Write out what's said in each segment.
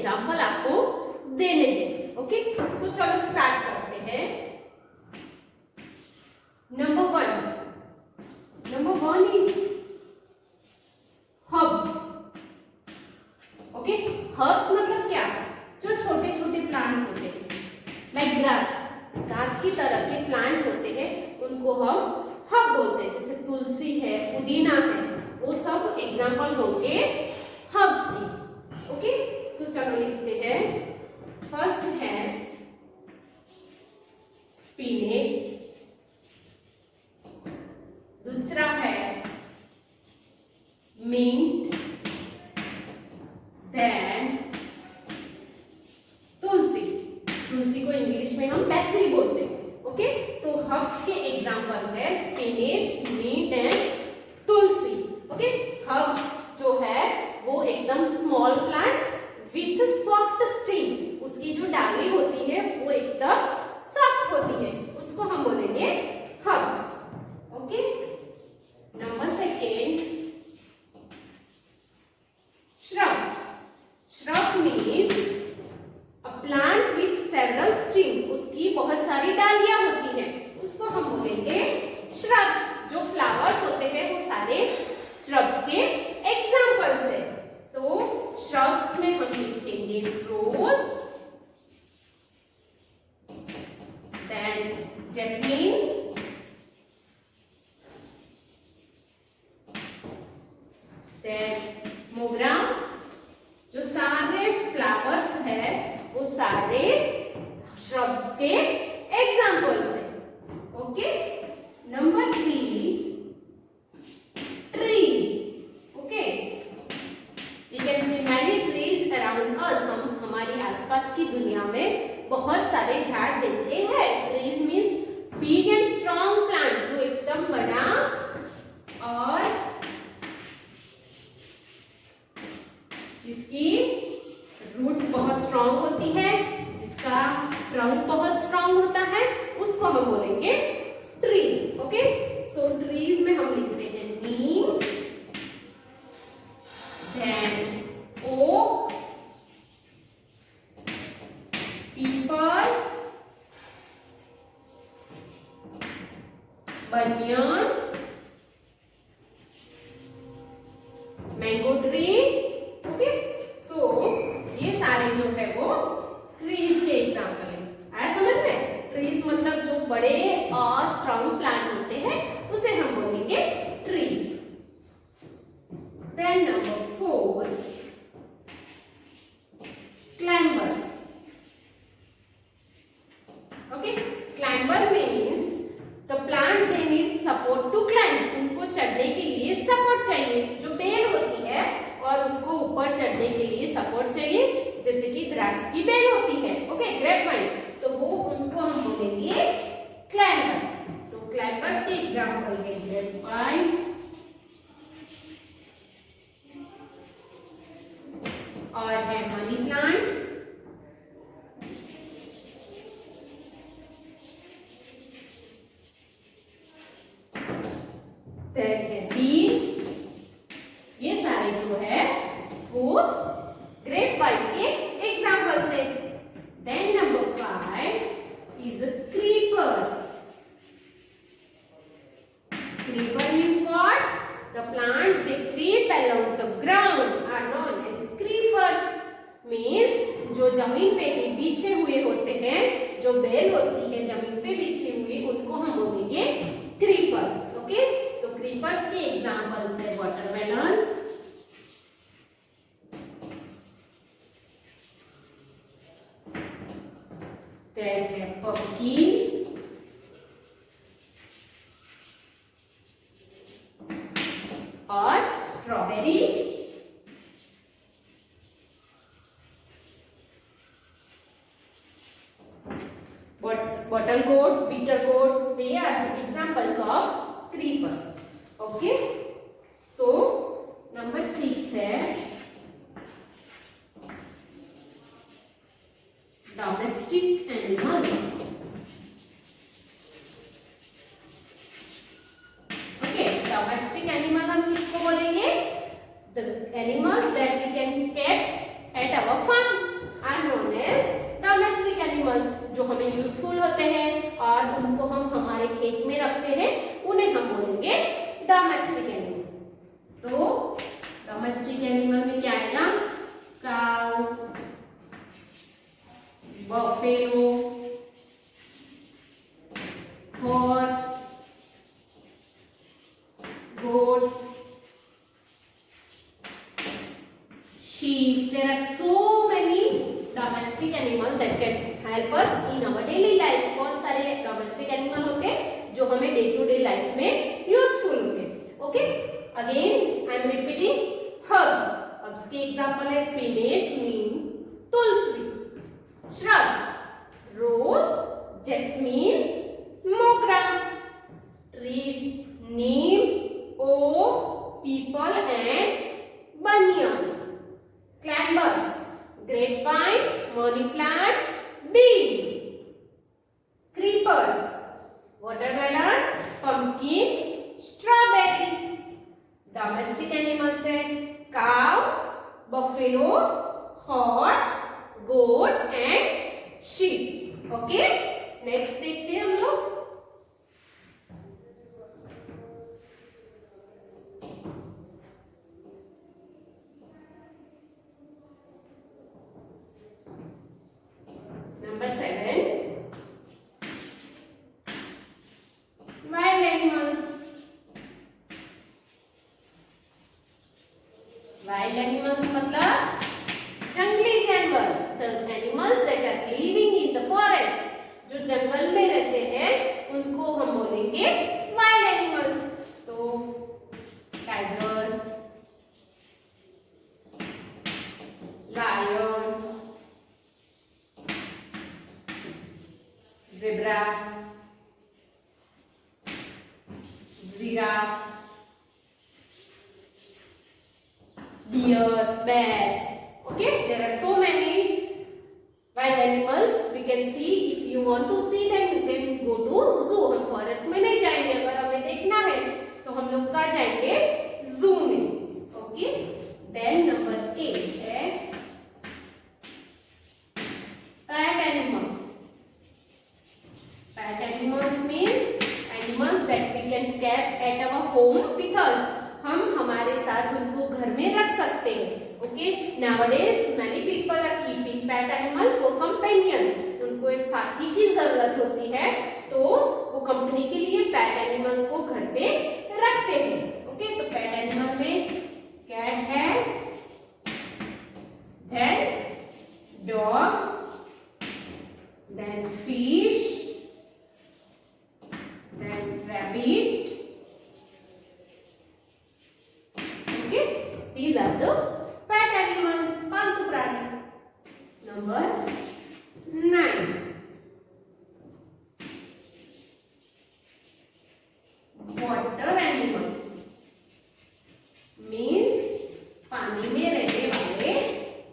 Example आपको देने हैं। ओके, सो चलो स्टार्ट करते हैं। Number one is herb. Okay, herbs मतलब क्या, जो छोटे छोटे प्लांट्स होते हैं, लाइक घास की तरह के प्लांट होते हैं, उनको हम हर्ब बोलते हैं। जैसे तुलसी है, पुदीना है, वो सब एग्जाम्पल होंगे हर्ब्स की। ओके, सो चलो लिखते हैं। फर्स्ट है स्पिनेच, दूसरा है मिंट, देन तुलसी को इंग्लिश में हम बेसिल बोलते हैं। ओके, तो हर्ब्स के एग्जाम्पल है spinach, mint and tulsi. Okay, herb जो है वो एकदम small plant with soft stem, उसकी जो डाली होती है वो एकदम सॉफ्ट होती है, उसको हम बोलेंगे herbs. Okay, number second shrub means a plant with several stem, उसकी बहुत सारी डालियां होती है, उसको हम बोलेंगे श्रब्स। जो फ्लावर्स होते हैं वो सारे श्रब्स के एग्जाम्पल्स है। तो श्रब्स में हम लिखेंगे रोज, देन जैस्मीन, देन मोगरा। जो सारे फ्लावर्स है वो सारे श्रब्स के एग्जाम्पल्स है। Okay, number 3 trees. Okay, you can see many trees around us, हम हमारी आसपास की दुनिया में बहुत सारे झाड़ देखते हैं। Trees means big and strong plant, जो एकदम बड़ा और जिसकी रूट्स बहुत स्ट्रॉन्ग होती है, जिसका ट्रंक बहुत स्ट्रॉन्ग होता है, उसको हम बोलेंगे ट्रीज। ओके, सो ट्रीज में हम लिखते हैं नीम, देन ओक, पीपल, बनियान, मैंगो ट्री। ओके, सो ये सारे जो है वो ट्रीज के एग्जाम्पल है। आया समझ में? ट्रीज मतलब जो बड़े और स्ट्रॉन्ग प्लांट होते हैं उसे हम बोलेंगे trees. Then number 4 climbers. Okay, climber means the plant they need support to climb, उनको चढ़ने के लिए सपोर्ट चाहिए। जो बेल होती है और उसको ऊपर चढ़ने के लिए सपोर्ट चाहिए, जैसे कि द्राक्ष की बेल होती है, ओके, ग्रेप वाइन, तो वो उनको हम बोलेंगे क्लाइंबर्स। तो क्लाइंबर्स के एग्जांपल है ग्रेप वाइन, और है मनी प्लांट, देन है बीन। ये सारे जो है वो ग्रेप वाइन के एग्जाम्पल्स है। Then number 5 is creepers. Creeper means what? The plant they creep along the ground are known as creepers. Means जो जमीन पे ही बिछे हुए होते हैं, जो बेल होती है जमीन पे बिछी हुई, उनको हम बोलेंगे क्रीपर्स। ओके, तो क्रीपर्स के एग्जाम्पल्स है वाटरमेलन, then है pumpkin, और strawberry, bottle gourd, bitter gourd, they are the examples of creepers. Okay, so number 6 है domestic animals. Okay, domestic animal हम किसको बोलेंगे? The animals that we can keep at our farm. sheep. There are so many domestic animals that can help us in our daily life. बहुत सारे domestic animal होते हैं जो हमें day to day life में useful होते हैं. Okay? Again I am repeating herbs. Herbs के example है spinach, neem, tulsi. Shrubs: rose, jasmine, mogra. Trees: neem, oak, peepal and banyan. Climbers: grapevine, money plant, bean. Creepers: watermelon, pumpkin, strawberry. Domestic animals है cow, buffalo, horse, goat and sheep. Okay? Next देखते हैं हम लोग. Number 7. Wild animals. Wild animals मतलब जंगली जानवर. The animals that are living in the forest. जो जंगल में रहते हैं उनको हम बोलेंगे wild animals. तो tiger, lion, zebra, giraffe, deer, bear. Okay, there are so many wild animals we can see. If you want to see them, you can go to zoo. हम forest में नहीं जाएंगे. अगर हमें देखना है तो हम लोग कहाँ जाएंगे? जू में. ओके. देन नंबर 8 है pet animal. Pet animals means animals that we can keep at our home with us. हम हमारे साथ उनको घर में रख सकते हैं. Okay, nowadays many people are keeping pet animal for companion. उनको एक साथी की जरूरत होती है तो वो कंपनी के लिए pet animal को घर पे रखते हैं. Okay, तो pet animal में cat है, then dog, then fish, then rabbit. Okay, these are the pet animals, पालतू प्राणी. Number 9. Water animals means पानी में रहने वाले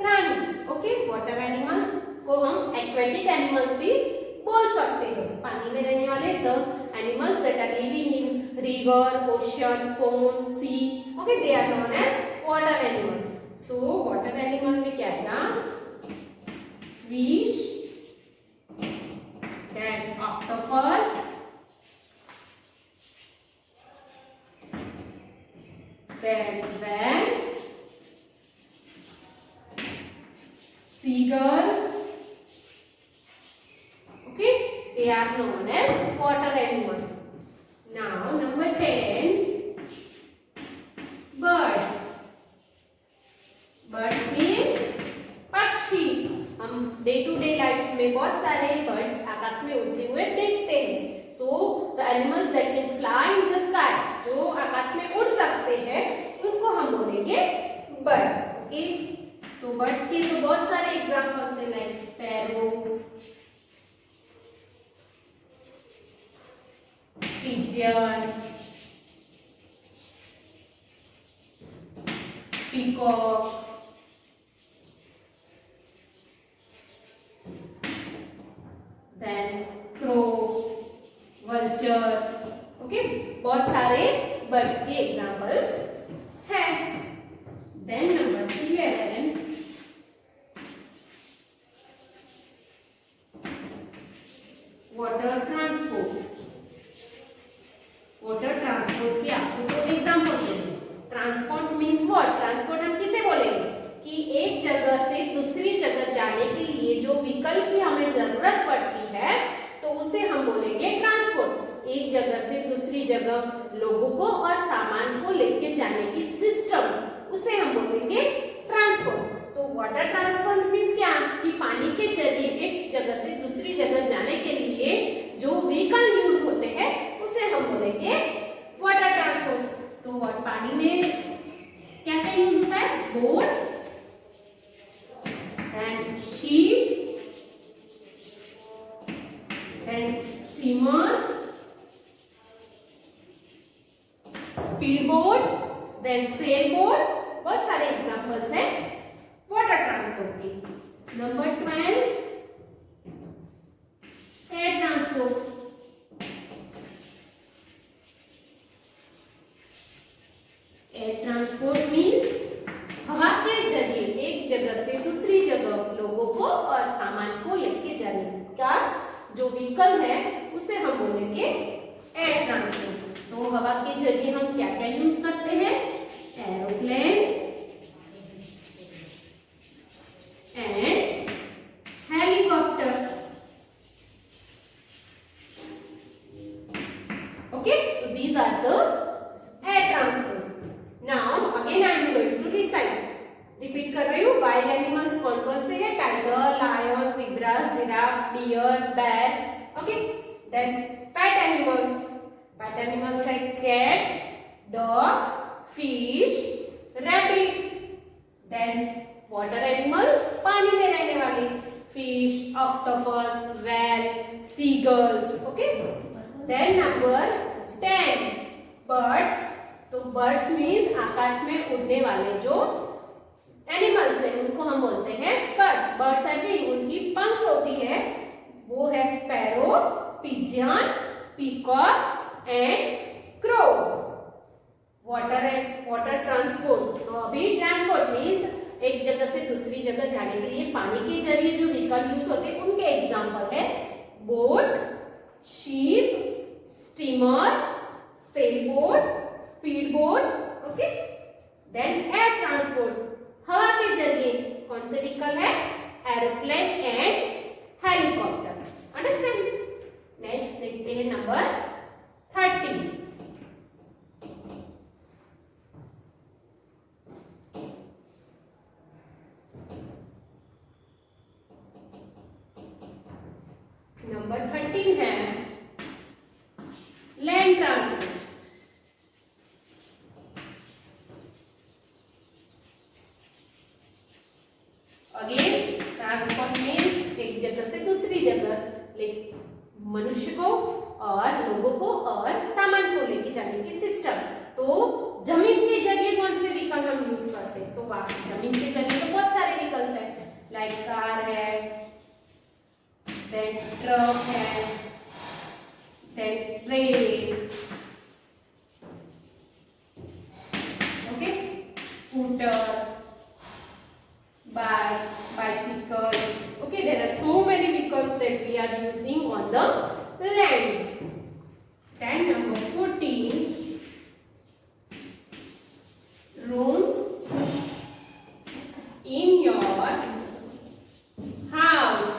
प्राणी. Okay, water animals को हम aquatic animals भी बोल सकते हैं. पानी में रहने वाले the animals that are living in river, ocean, pond, sea. Okay, they are known as water animal. So water animal में क्या है? Fish, then octopus, then whale, seagulls. Okay, they are known as water animal. Now number 10, birds. Birds means पक्षी. हम day to day life में बहुत सारे birds आकाश में उड़ते हुए देखते हैं. So the animals that can fly in the sky, जो आकाश में उड़ सकते हैं उनको हम बोलेंगे बर्ड्स. ओके, सो बर्ड्स के तो बहुत सारे एग्जांपल्स हैं like sparrow, pigeon, peacock, then crow, vulture. Okay, बहुत सारे बर्ड्स के एग्जांपल्स हैं. Then number 11, water transport. Water transport के आपको तो एग्जांपल देंगे. Transport means what? ट्रांसपोर्ट हम किसे बोलेंगे कि एक जगह से दूसरी जगह जाने के लिए जो व्हीकल की हमें जरूरत पड़ती है तो उसे हम बोलेंगे ट्रांसपोर्ट. एक जगह से दूसरी जगह लोगों को और सामान को लेके जाने की सिस्टम, उसे हम बोलेंगे ट्रांसपोर्ट. पानी में क्या क्या यूज होता है? Boat and ship and steamer, speed boat, then sail boat, बहुत सारे एग्जांपल्स हैं वाटर ट्रांसपोर्ट की। Number 12 air transport. Air transport means हवा के जरिए एक जगह से दूसरी जगह लोगों को और सामान को लेके जाने का जो व्हीकल है उसे हम बोलेंगे एयर ट्रांसपोर्ट। तो हवा के जरिए हम क्या क्या यूज करते हैं? Aeroplane and helicopter. Okay, so these are the air transport. Now again I am going to recite. Repeat कर रही हूँ। वाइल्ड एनिमल्स कौन कौन से हैं? Tiger, lion, zebra, giraffe, deer, bear. Okay, then pet animals. Pet animals है cat, dog, fish, rabbit. Then water animal, पानी में रहने वाले, fish, octopus, whale, seagulls. Okay, then number 10 birds. तो बर्ड्स मीन्स आकाश में उड़ने वाले जो एनिमल्स हैं उनको हम बोलते हैं बर्ड्स। बर्ड्स है भी उनकी पंख होती है, वो है sparrow, pigeon, peacock and crow. Water transport. तो अभी ट्रांसपोर्ट मीन्स एक जगह से दूसरी जगह जाने के लिए पानी के जरिए जो व्हीकल यूज होते हैं उनके एग्जांपल है boat, ship, steamer, sail boat, speed boat. Okay, then air transport हवा के जरिए कौन से व्हीकल है? Aeroplane and helicopter. Understand? Next देखते हैं नंबर 13। नंबर 13 है land transport. Again transport means एक जगह से दूसरी जगह मनुष्य को और लोगों को और सामान को लेके जाने की सिस्टम। तो जमीन के जरिए कौन से व्हीकल हम यूज करते हैं? तो जमीन के जरिए तो बहुत सारे व्हीकल्स हैं, लाइक कार है, देन ट्रक है, then train, okay, scooter, bicycle. Okay, there are so many vehicles that we are using on the land. Then number 14 rooms in your house.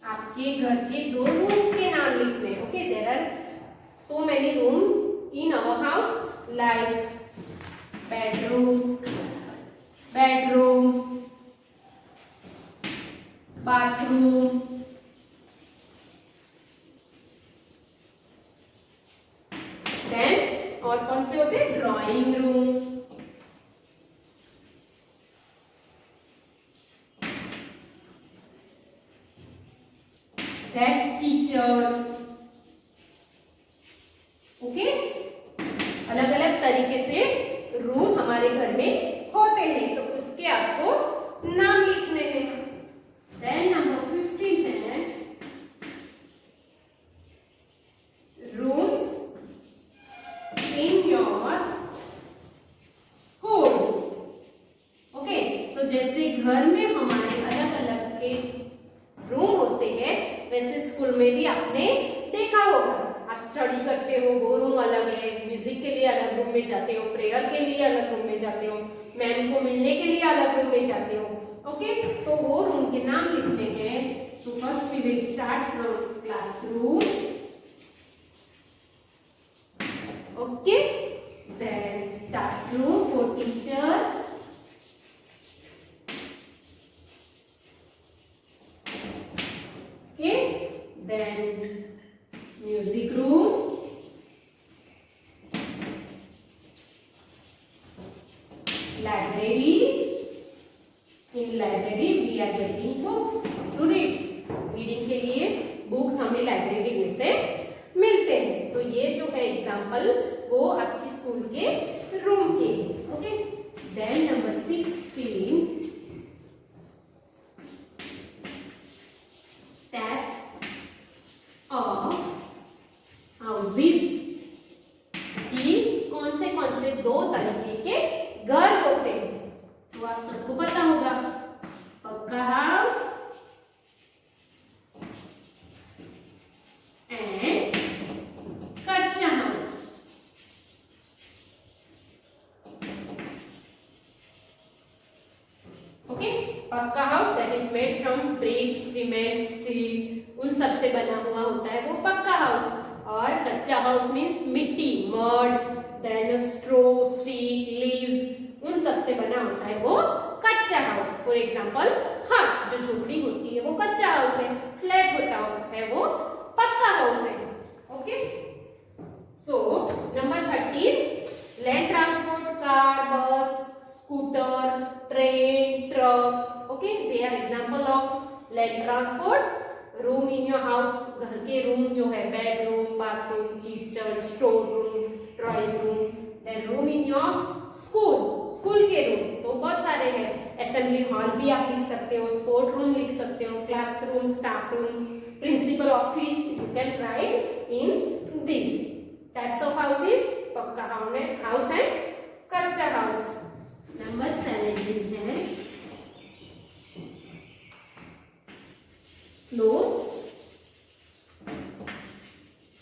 आपके घर के 2 रूम के नाम लिखने। Okay, there are so many rooms in our house like bedroom, bathroom, देन और कौन से होते हैं? Drawing room, then kitchen. Okay, अलग अलग तरीके से रूम हमारे घर में होते हैं, तो उसके आपको नाम लिखने हैं। देन नंबर 15 है rooms in your school. Okay, तो जैसे घर में हमारे अलग अलग के रूम होते हैं वैसे स्कूल में भी आपने देखा होगा। आप स्टडी करते हो वो रूम अलग है, म्यूजिक के लिए अलग रूम में जाते हो, प्रेयर के लिए अलग रूम में जाते हो, मैम को मिलने के लिए अलग रूम में जाते हो। ओके, तो वो रूम के नाम लिखते हैं। So first we will start from classroom. Okay, then staff room for teacher, okay, then music room, library. In library we are getting books to read. Reading के लिए बुक्स हमें लाइब्रेरी में से मिलते हैं. तो ये जो है एग्जाम्पल वो आपकी स्कूल के रूम के. Okay, then number 16 types of houses. कि कौन से दो तरीके के घर होते हैं. सो आप सबको पता होगा, pucca house and kutcha house. Okay, pucca house that is made from bricks, cement, steel, उन सब से बना हुआ होता है वो पक्का हाउस. और कच्चा हाउस मीन्स मिट्टी, मड, देन स्ट्रो, स्टिक, लीव्स, उन सब से बना होता है वो कच्चा हाउस. फॉर एग्जांपल हट, जो झोपड़ी होती है वो कच्चा हाउस है. फ्लैट होता है वो पक्का हाउस है. Okay, so number 13 land transport, car, bus, scooter, train, truck. Okay, they are example of land transport. Room in your house, घर के रूम जो है bedroom, bathroom, kitchen, store room, drawing room. Then room in your school, school के room तो बहुत सारे हैं. Assembly hall भी आप लिख सकते हो, स्पोर्ट रूम लिख सकते हो, classroom, staff room, principal office. You can write in this types of houses, pucca house and kutcha house. Number 17 है clothes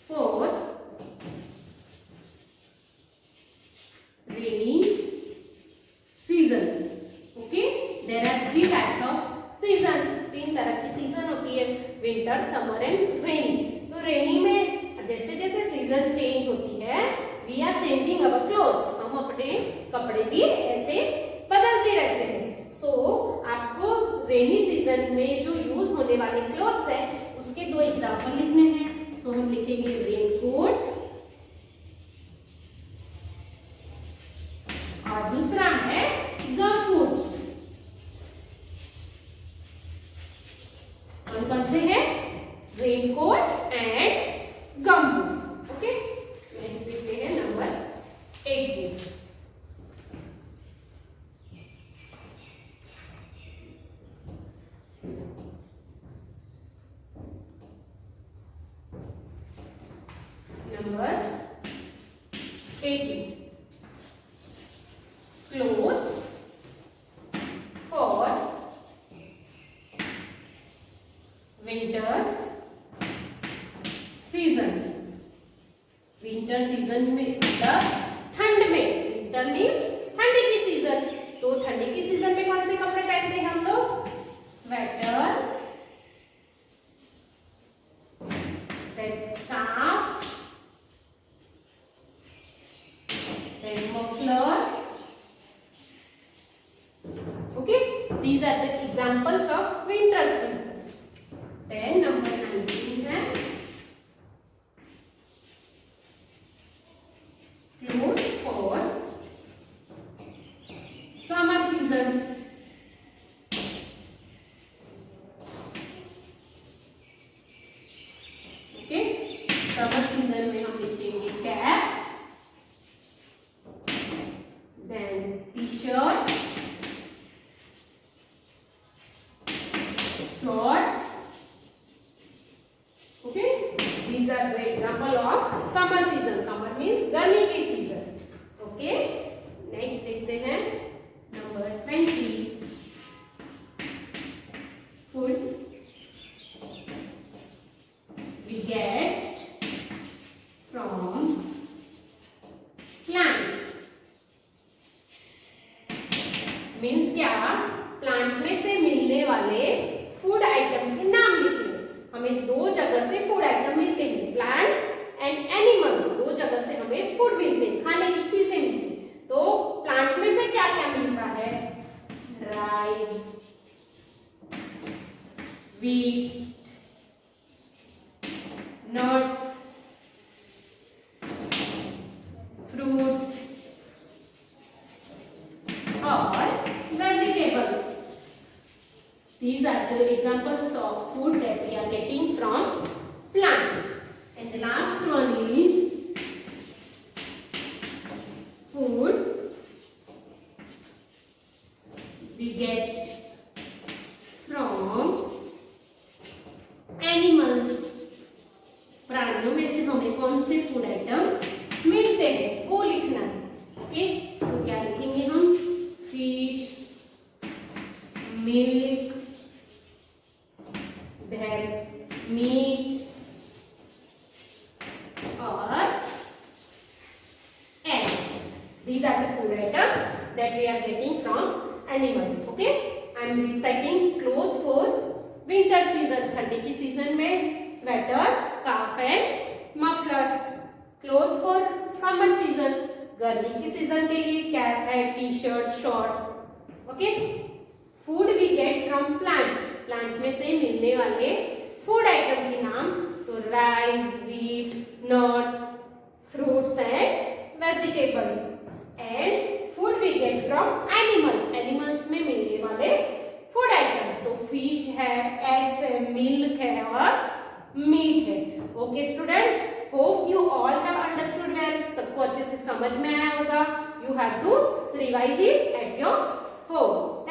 for rainy season. Okay, there are 3 types of season. 3 तरह की सीजन होती है, विंटर, समर एंड रेनी. तो रेनी में जैसे जैसे season change होती है we are changing our clothes. हम अपने कपड़े भी ऐसे बदलते रहते हैं. सो आपको रेनी सीजन में जो यूज होने वाले क्लोथ्स है उसके 2 एग्जांपल लिखने हैं. सो हम लिखेंगे रेनकोट और दूसरा है गमबूट्स. कौन से हैं? Raincoat and gumboots. Okay, next देखते हैं number 18. Number 18 clothes for winter season. Winter season में मतलब ठंड में, विंटर मीन्स ठंडी की सीजन. तो ठंडी की सीजन में कौन से कपड़े पहनते हैं हम लोग? Sweater, scarf, muffler. Okay, these are the examples of winter season. Then number 19 है clothes for summer season. Okay, summer season में हम लिखेंगे cap, then t-shirt, shorts. Okay, these are the example of summer season. Summer means गर्मी की season. Okay, next देखते हैं number 20 food we get from plants. Means क्या? Plant में से मिलने वाले फूड आइटम के नाम लिखने. हमें 2 जगह से फूड आइटम मिलते हैं, प्लांट्स एंड एनिमल. 2 जगह से हमें फूड मिलते हैं, खाने की चीजें मिलती हैं. तो प्लांट में से क्या क्या मिलता है? राइस, wheat, nuts, fruits और These are the examples of food that we are getting from plants. And the last one is food we get from animals. प्राणियों में से हमें कौन से फूड आइटम मिलते हैं वो लिखना है. ओके, तो क्या लिखेंगे हम? Fish, milk, then meat or eggs. These are the food items that we are getting from animals. Okay, I am reciting clothes for winter season. ठंडी की सीजन में sweaters, scarf and muffler. Cloth for summer season, गर्मी की season के लिए cap है, T shirt, shorts. Okay, food we get from plant. Plant में से मिलने वाले फूड आइटम के नाम तो rice, wheat, nut, fruits and vegetables. And food we get from animal. Animals में मिलने वाले फूड आइटम तो फिश है, एग्स है, मिल्क है और मीट है. Okay student, hope you all have understood well. सबको अच्छे से समझ में आया होगा. You have to revise it at your home.